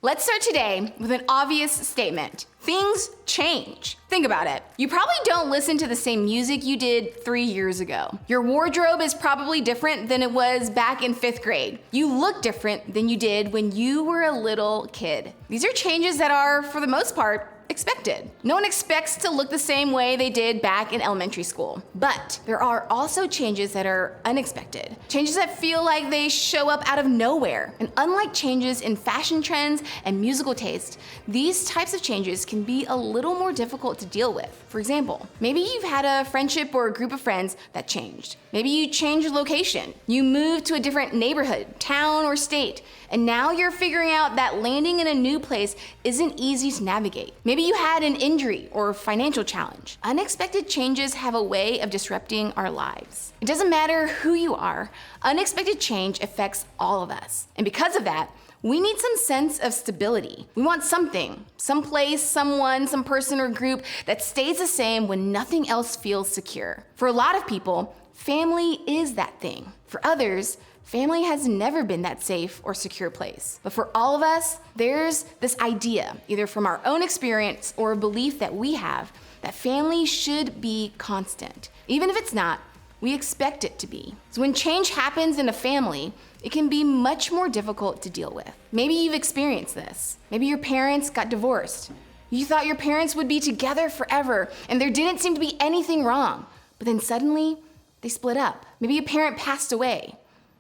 Let's start today with an obvious statement. Things change. Think about it. You probably don't listen to the same music you did 3 years ago. Your wardrobe is probably different than it was back in 5th grade. You look different than you did when you were a little kid. These are changes that are, for the most part, expected. No one expects to look the same way they did back in elementary school. But there are also changes that are unexpected. Changes that feel like they show up out of nowhere. And unlike changes in fashion trends and musical taste, these types of changes can be a little more difficult to deal with. For example, maybe you've had a friendship or a group of friends that changed. Maybe you changed location. You moved to a different neighborhood, town, or state. And now you're figuring out that landing in a new place isn't easy to navigate. Maybe you had an injury or financial challenge. Unexpected changes have a way of disrupting our lives. It doesn't matter who you are, unexpected change affects all of us. And because of that, we need some sense of stability. We want something, some place, someone, some person or group that stays the same when nothing else feels secure. For a lot of people, family is that thing. For others, family has never been that safe or secure place. But for all of us, there's this idea, either from our own experience or a belief that we have, that family should be constant. Even if it's not, we expect it to be. So when change happens in a family, it can be much more difficult to deal with. Maybe you've experienced this. Maybe your parents got divorced. You thought your parents would be together forever, and there didn't seem to be anything wrong. But then suddenly, they split up. Maybe a parent passed away.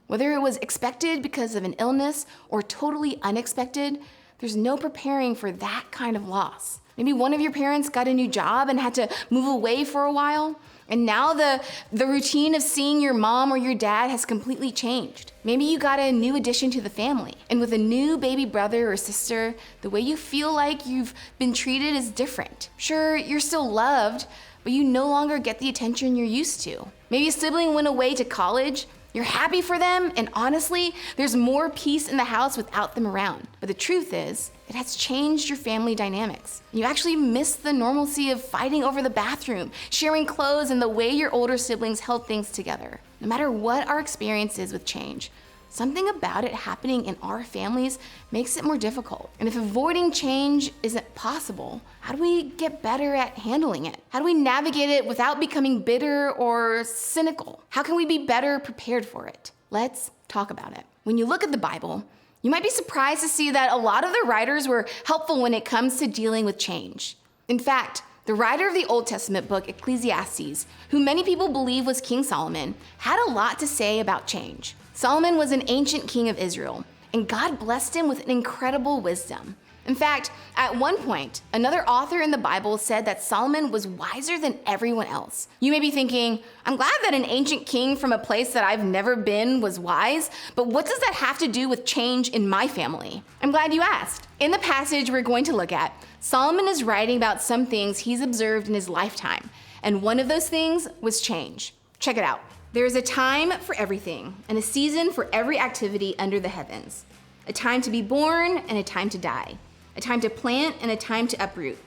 Whether it was expected because of an illness or totally unexpected, there's no preparing for that kind of loss. Maybe one of your parents got a new job and had to move away for a while, and now the routine of seeing your mom or your dad has completely changed. Maybe you got a new addition to the family, and with a new baby brother or sister, the way you feel like you've been treated is different. Sure, you're still loved, but you no longer get the attention you're used to. Maybe a sibling went away to college. You're happy for them, and honestly, there's more peace in the house without them around. But the truth is, it has changed your family dynamics. You actually miss the normalcy of fighting over the bathroom, sharing clothes, and the way your older siblings held things together. No matter what our experience is with change, something about it happening in our families makes it more difficult. And if avoiding change isn't possible, how do we get better at handling it? How do we navigate it without becoming bitter or cynical? How can we be better prepared for it? Let's talk about it. When you look at the Bible, you might be surprised to see that a lot of the writers were helpful when it comes to dealing with change. In fact, the writer of the Old Testament book, Ecclesiastes, who many people believe was King Solomon, had a lot to say about change. Solomon was an ancient king of Israel, and God blessed him with an incredible wisdom. In fact, at one point, another author in the Bible said that Solomon was wiser than everyone else. You may be thinking, I'm glad that an ancient king from a place that I've never been was wise, but what does that have to do with change in my family? I'm glad you asked. In the passage we're going to look at, Solomon is writing about some things he's observed in his lifetime, and one of those things was change. Check it out. There is a time for everything, and a season for every activity under the heavens. A time to be born and a time to die. A time to plant and a time to uproot.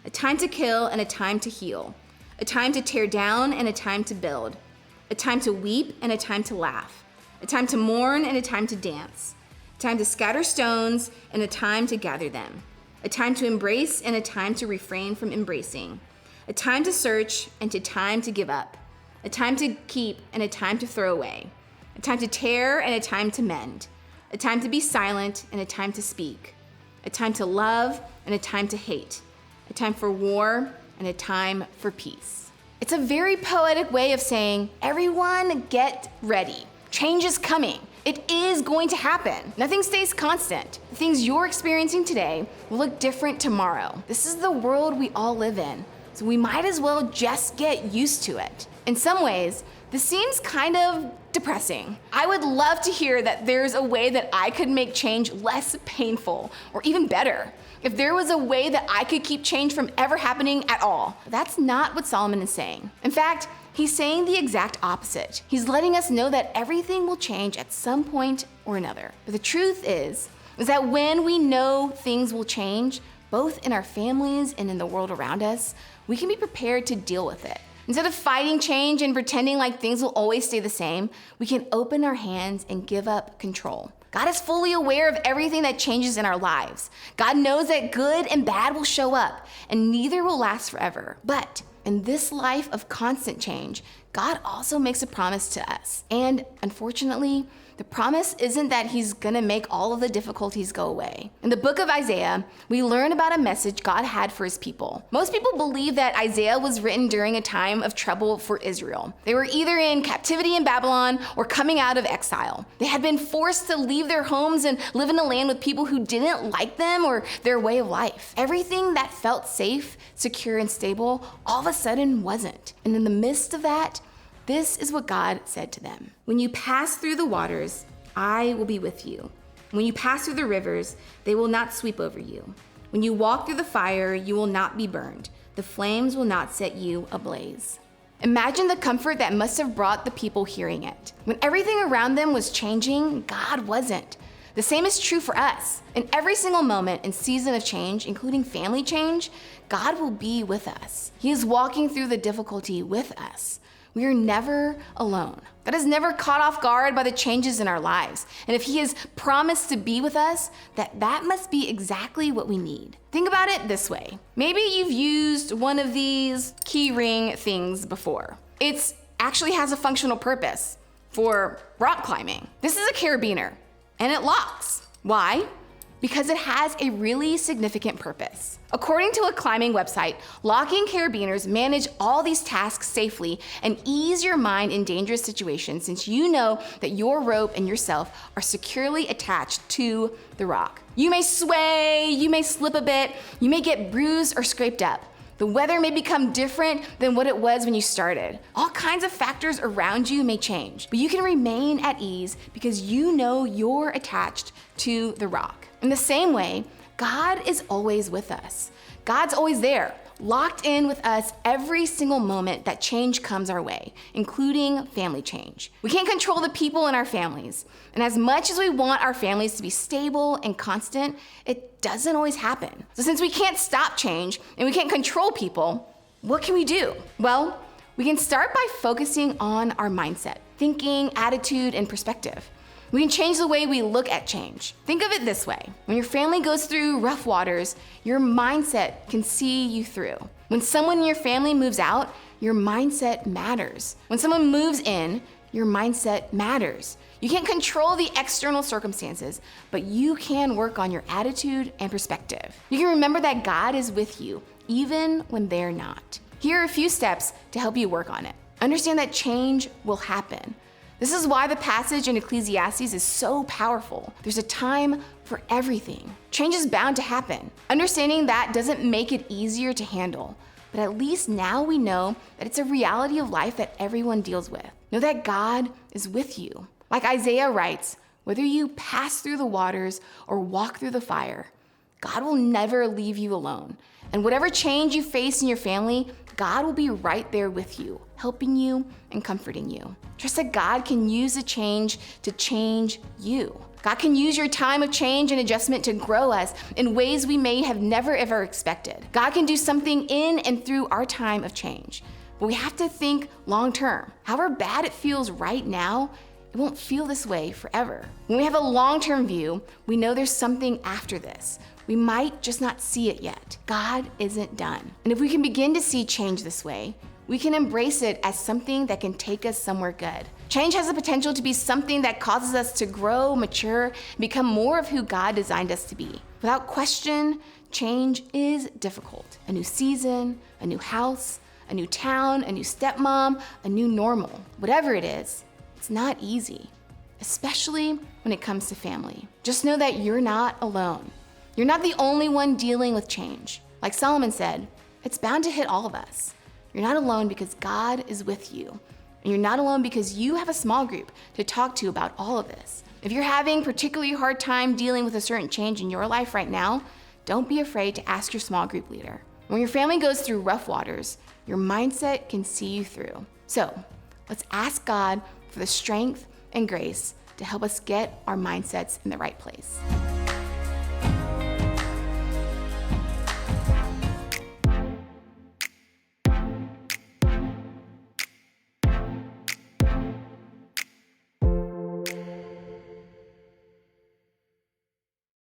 A time to kill and a time to heal. A time to tear down and a time to build. A time to weep and a time to laugh. A time to mourn and a time to dance. A time to scatter stones and a time to gather them. A time to embrace and a time to refrain from embracing. A time to search and a time to give up. A time to keep and a time to throw away. A time to tear and a time to mend. A time to be silent and a time to speak. A time to love and a time to hate. A time for war and a time for peace. It's a very poetic way of saying, everyone get ready. Change is coming. It is going to happen. Nothing stays constant. The things you're experiencing today will look different tomorrow. This is the world we all live in, so we might as well just get used to it. In some ways, this seems kind of depressing. I would love to hear that there's a way that I could make change less painful, or even better. If there was a way that I could keep change from ever happening at all. That's not what Solomon is saying. In fact, he's saying the exact opposite. He's letting us know that everything will change at some point or another. But the truth is that when we know things will change, both in our families and in the world around us, we can be prepared to deal with it. Instead of fighting change and pretending like things will always stay the same, we can open our hands and give up control. God is fully aware of everything that changes in our lives. God knows that good and bad will show up, and neither will last forever. But in this life of constant change, God also makes a promise to us. And unfortunately, the promise isn't that he's gonna make all of the difficulties go away. In the book of Isaiah, we learn about a message God had for his people. Most people believe that Isaiah was written during a time of trouble for Israel. They were either in captivity in Babylon or coming out of exile. They had been forced to leave their homes and live in a land with people who didn't like them or their way of life. Everything that felt safe, secure, and stable all of a sudden wasn't. And in the midst of that, this is what God said to them. When you pass through the waters, I will be with you. When you pass through the rivers, they will not sweep over you. When you walk through the fire, you will not be burned. The flames will not set you ablaze. Imagine the comfort that must have brought the people hearing it. When everything around them was changing, God wasn't. The same is true for us. In every single moment and season of change, including family change, God will be with us. He is walking through the difficulty with us. We are never alone. God is never caught off guard by the changes in our lives. And if he has promised to be with us, that must be exactly what we need. Think about it this way. Maybe you've used one of these key ring things before. It actually has a functional purpose for rock climbing. This is a carabiner, and it locks. Why? Because it has a really significant purpose. According to a climbing website, locking carabiners manage all these tasks safely and ease your mind in dangerous situations, since you know that your rope and yourself are securely attached to the rock. You may sway, you may slip a bit, you may get bruised or scraped up. The weather may become different than what it was when you started. All kinds of factors around you may change, but you can remain at ease because you know you're attached to the rock. In the same way, God is always with us. God's always there, locked in with us every single moment that change comes our way, including family change. We can't control the people in our families, and as much as we want our families to be stable and constant, it doesn't always happen. So since we can't stop change and we can't control people, what can we do? Well, we can start by focusing on our mindset, thinking, attitude, and perspective. We can change the way we look at change. Think of it this way. When your family goes through rough waters, your mindset can see you through. When someone in your family moves out, your mindset matters. When someone moves in, your mindset matters. You can't control the external circumstances, but you can work on your attitude and perspective. You can remember that God is with you, even when they're not. Here are a few steps to help you work on it. Understand that change will happen. This is why the passage in Ecclesiastes is so powerful. There's a time for everything. Change is bound to happen. Understanding that doesn't make it easier to handle, but at least now we know that it's a reality of life that everyone deals with. Know that God is with you. Like Isaiah writes, whether you pass through the waters or walk through the fire, God will never leave you alone. And whatever change you face in your family, God will be right there with you, helping you and comforting you. Trust that God can use the change to change you. God can use your time of change and adjustment to grow us in ways we may have never ever expected. God can do something in and through our time of change. But we have to think long term. However bad it feels right now, it won't feel this way forever. When we have a long-term view, we know there's something after this. We might just not see it yet. God isn't done. And if we can begin to see change this way, we can embrace it as something that can take us somewhere good. Change has the potential to be something that causes us to grow, mature, and become more of who God designed us to be. Without question, change is difficult. A new season, a new house, a new town, a new stepmom, a new normal. Whatever it is, it's not easy, especially when it comes to family. Just know that you're not alone. You're not the only one dealing with change. Like Solomon said, it's bound to hit all of us. You're not alone because God is with you. And you're not alone because you have a small group to talk to about all of this. If you're having a particularly hard time dealing with a certain change in your life right now, don't be afraid to ask your small group leader. When your family goes through rough waters, your mindset can see you through. So let's ask God for the strength and grace to help us get our mindsets in the right place.